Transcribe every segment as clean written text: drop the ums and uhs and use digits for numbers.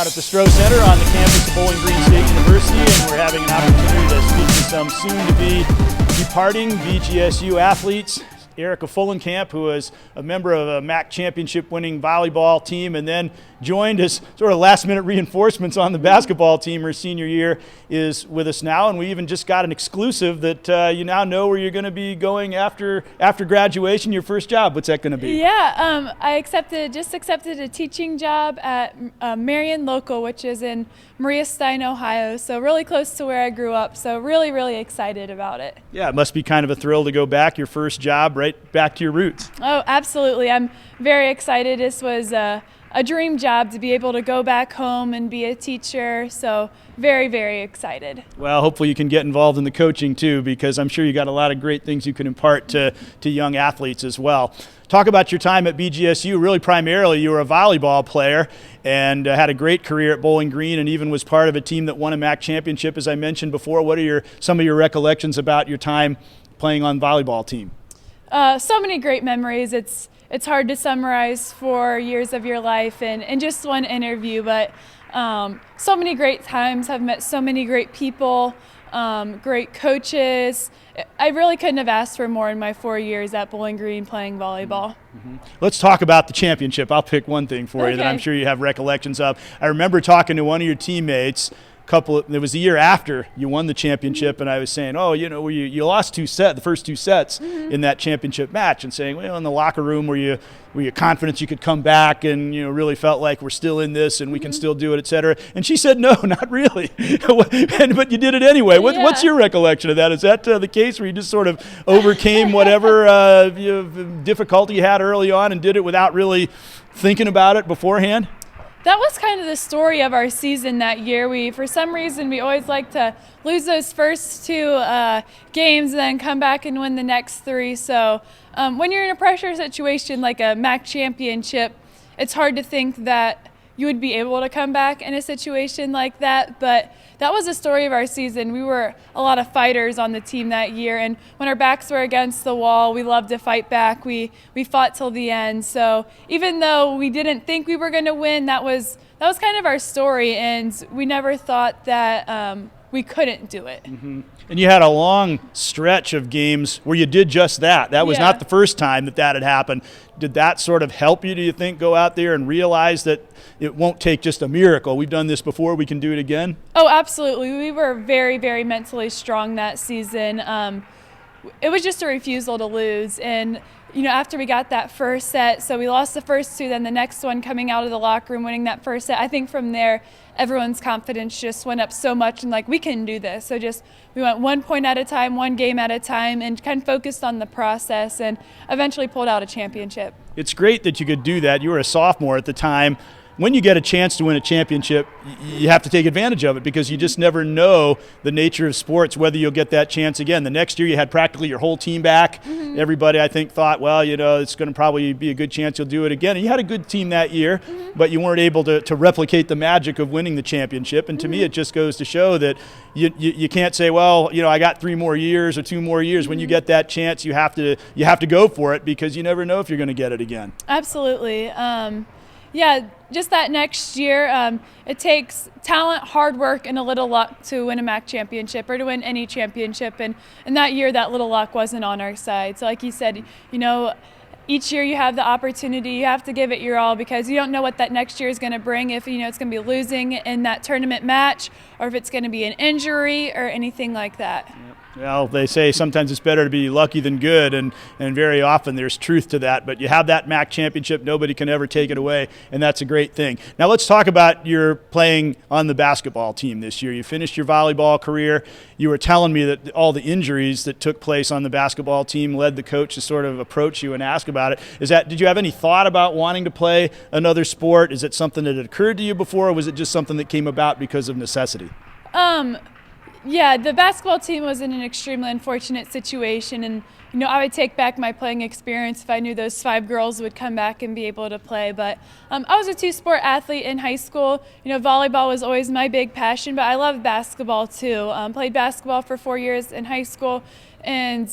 out at the Stroh Center on the campus of Bowling Green State University, and we're having an opportunity to speak to some soon-to-be departing BGSU athletes. Erica Fullenkamp, who is a member of a MAC championship-winning volleyball team and then joined as sort of last-minute reinforcements on the basketball team her senior year, is with us now. And we even just got an exclusive that you now know where you're going to be going after graduation, your first job. What's that going to be? Yeah, I just accepted a teaching job at Marion Local, which is in Maria Stein, Ohio, so really close to where I grew up, so really excited about it. Yeah, it must be kind of a thrill to go back, your first job, right back to your roots. Oh, absolutely. I'm very excited. This was a dream job to be able to go back home and be a teacher, so very excited. Well, hopefully you can get involved in the coaching too, because I'm sure you got a lot of great things you can impart to young athletes as well. Talk about your time at BGSU. Really, primarily, you were a volleyball player and had a great career at Bowling Green, and even was part of a team that won a MAC championship, as I mentioned before. What are some of your recollections about your time playing on the volleyball team? So many great memories. It's hard to summarize 4 years of your life in just one interview, but so many great times. I've met so many great people, great coaches. I really couldn't have asked for more in my 4 years at Bowling Green playing volleyball. Mm-hmm. Let's talk about the championship. I'll pick one thing for you that I'm sure you have recollections of. I remember talking to one of your teammates. It was the year after you won the championship, and I was saying, oh, you lost the first two sets in that championship match, and saying, well, in the locker room were you confident you could come back and really felt like we're still in this and we can still do it, et cetera? And she said, no, not really. But you did it anyway. What's your recollection of that? Is that the case where you just sort of overcame whatever difficulty you had early on and did it without really thinking about it beforehand? That was kind of the story of our season that year. For some reason, we always like to lose those first two games and then come back and win the next three. So when you're in a pressure situation like a MAC championship, it's hard to think that you would be able to come back in a situation like that. But that was the story of our season. We were a lot of fighters on the team that year, and when our backs were against the wall, we loved to fight back. We fought till the end. So even though we didn't think we were going to win, that was kind of our story, and we never thought that we couldn't do it. Mm-hmm. And you had a long stretch of games where you did just that. That was not the first time that had happened. Did that sort of help you, do you think, go out there and realize that it won't take just a miracle? We've done this before. We can do it again? Oh, absolutely. We were very mentally strong that season. It was just a refusal to lose. And after we got that first set, so we lost the first two, then the next one coming out of the locker room, winning that first set, I think from there, everyone's confidence just went up so much, and we can do this. So we went 1 point at a time, one game at a time, and kind of focused on the process and eventually pulled out a championship. It's great that you could do that. You were a sophomore at the time. When you get a chance to win a championship, you have to take advantage of it, because you just never know the nature of sports, whether you'll get that chance again. The next year you had practically your whole team back. Mm-hmm. Everybody, I think, thought, well, it's going to probably be a good chance you'll do it again. And you had a good team that year, but you weren't able to replicate the magic of winning the championship. And to me, it just goes to show that you can't say, well, I got 3 more years or 2 more years. When you get that chance, you have to go for it, because you never know if you're going to get it again. Absolutely. Yeah, just that next year, it takes talent, hard work, and a little luck to win a MAC championship or to win any championship. And that year, that little luck wasn't on our side. So like you said, each year you have the opportunity, you have to give it your all, because you don't know what that next year is going to bring, if it's going to be losing in that tournament match, or if it's going to be an injury or anything like that. Yep. Well, they say sometimes it's better to be lucky than good, and very often there's truth to that. But you have that MAC championship, nobody can ever take it away, and that's a great thing. Now let's talk about your playing on the basketball team this year. You finished your volleyball career. You were telling me that all the injuries that took place on the basketball team led the coach to sort of approach you and ask about it. Did you have any thought about wanting to play another sport? Is it something that had occurred to you before, or was it just something that came about because of necessity? Yeah, the basketball team was in an extremely unfortunate situation, and I would take back my playing experience if I knew those 5 girls would come back and be able to play. But I was a 2-sport athlete in high school. Volleyball was always my big passion, but I loved basketball too. Played basketball for 4 years in high school, And,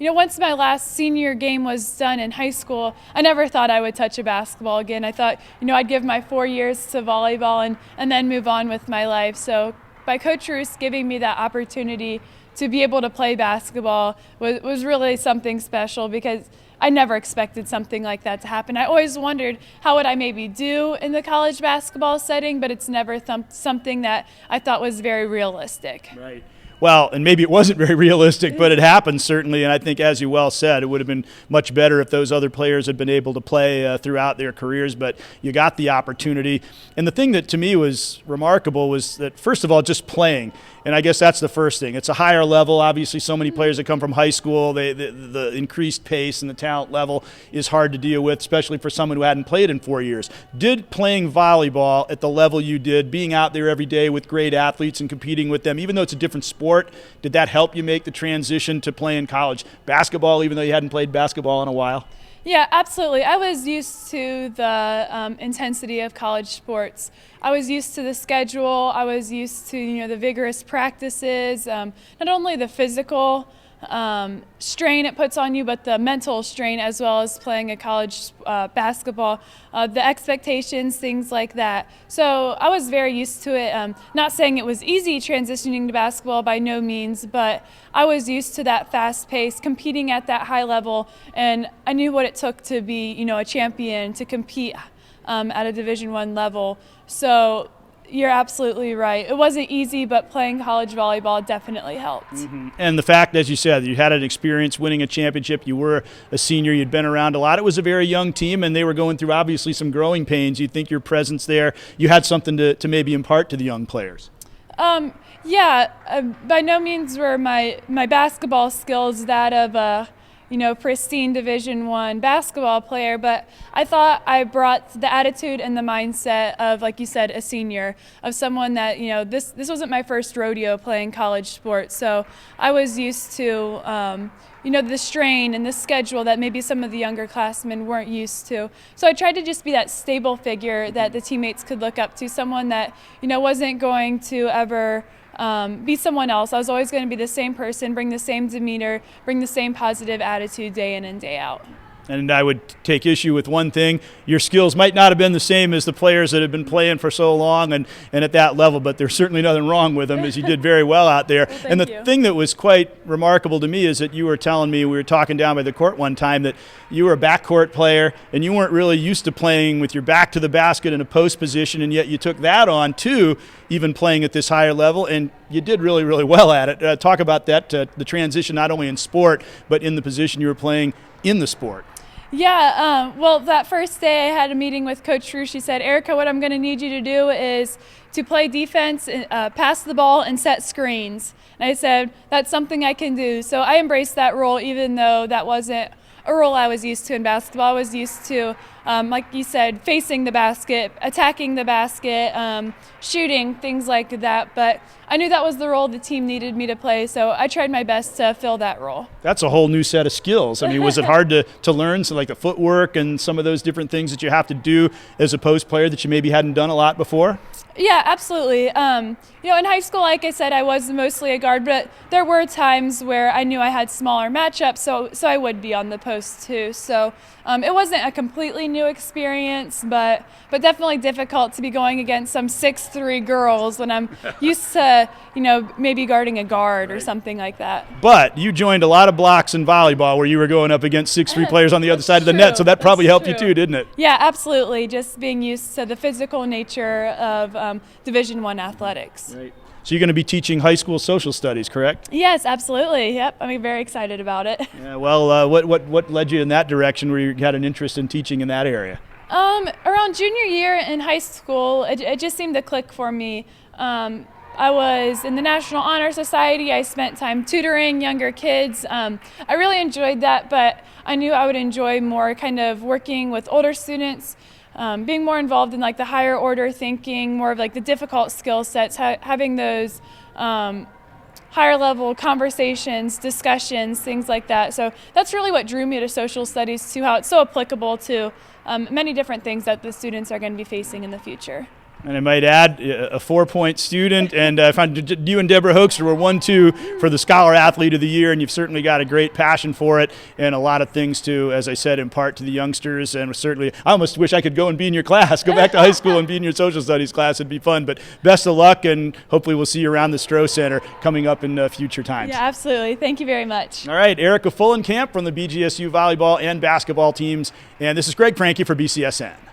once my last senior game was done in high school, I never thought I would touch a basketball again. I thought, I'd give my 4 years to volleyball and then move on with my life. So by Coach Roos giving me that opportunity to be able to play basketball was really something special, because I never expected something like that to happen. I always wondered how would I maybe do in the college basketball setting, but it's never something that I thought was very realistic. Right. Well, and maybe it wasn't very realistic, but it happened certainly. And I think, as you well said, it would have been much better if those other players had been able to play throughout their careers. But you got the opportunity. And the thing that to me was remarkable was that, first of all, just playing. And I guess that's the first thing. It's a higher level. Obviously, so many players that come from high school, the increased pace and the talent level is hard to deal with, especially for someone who hadn't played in 4 years. Did playing volleyball at the level you did, being out there every day with great athletes and competing with them, even though it's a different sport, did that help you make the transition to playing college basketball, even though you hadn't played basketball in a while? Yeah, absolutely. I was used to the intensity of college sports. I was used to the schedule. I was used to the vigorous practices, not only the physical strain it puts on you, but the mental strain as well as playing a college basketball, the expectations, things like that. So I was very used to it. Not saying it was easy transitioning to basketball, by no means, but I was used to that fast pace, competing at that high level, and I knew what it took to be, a champion, to compete at a Division I level. So you're absolutely right. It wasn't easy, but playing college volleyball definitely helped. Mm-hmm. And the fact, as you said, you had an experience winning a championship. You were a senior. You'd been around a lot. It was a very young team, and they were going through obviously some growing pains. You'd think your presence there, you had something to maybe impart to the young players. By no means were my basketball skills that of a pristine Division I basketball player, but I thought I brought the attitude and the mindset of, like you said, a senior, of someone that, this wasn't my first rodeo playing college sports, so I was used to, the strain and the schedule that maybe some of the younger classmen weren't used to. So I tried to just be that stable figure that the teammates could look up to, someone that, wasn't going to ever be someone else. I was always going to be the same person, bring the same demeanor, bring the same positive attitude day in and day out. And I would take issue with one thing. Your skills might not have been the same as the players that have been playing for so long and at that level, but there's certainly nothing wrong with them, as you did very well out there. Well, and the thing that was quite remarkable to me is that you were telling me, we were talking down by the court one time, that you were a backcourt player and you weren't really used to playing with your back to the basket in a post position, and yet you took that on too, even playing at this higher level, and you did really, really well at it. Talk about that, the transition not only in sport, but in the position you were playing in the sport. Yeah, well, that first day I had a meeting with Coach Roos. She said, Erica, what I'm going to need you to do is to play defense, pass the ball, and set screens. And I said, that's something I can do. So I embraced that role, even though that wasn't a role I was used to in basketball. I was used to, like you said, facing the basket, attacking the basket, shooting, things like that. But I knew that was the role the team needed me to play, so I tried my best to fill that role. That's a whole new set of skills. I mean, was it hard to learn, so like the footwork and some of those different things that you have to do as a post player that you maybe hadn't done a lot before? Yeah, absolutely. In high school, like I said, I was mostly a guard, but there were times where I knew I had smaller matchups, so I would be on the post too. So it wasn't a completely new experience, but definitely difficult to be going against some 6'3" girls when I'm used to, maybe guarding a guard or something like that. But you joined a lot of blocks in volleyball where you were going up against 6'3" players on the other side of the net, so that probably helped you too, didn't it? Yeah, absolutely. Just being used to the physical nature of Division I athletics. Right. So you're going to be teaching high school social studies, correct? Yes, absolutely. Yep, I'm very excited about it. Yeah. Well, what led you in that direction where you had an interest in teaching in that area? Around junior year in high school, it just seemed to click for me. I was in the National Honor Society. I spent time tutoring younger kids. I really enjoyed that, but I knew I would enjoy more kind of working with older students, being more involved in like the higher order thinking, more of like the difficult skill sets, having those higher level conversations, discussions, things like that. So that's really what drew me to social studies too, how it's so applicable to many different things that the students are going to be facing in the future. And I might add, a 4-point student, and I found you and Deborah Hoekstra were 1-2 for the Scholar Athlete of the Year, and you've certainly got a great passion for it and a lot of things to, as I said, impart to the youngsters. And certainly, I almost wish I could go and be in your class, go back to high school and be in your social studies class. It'd be fun. But best of luck, and hopefully we'll see you around the Stroh Center coming up in future times. Yeah, absolutely. Thank you very much. All right, Erica Fullenkamp from the BGSU volleyball and basketball teams. And this is Greg Franke for BCSN.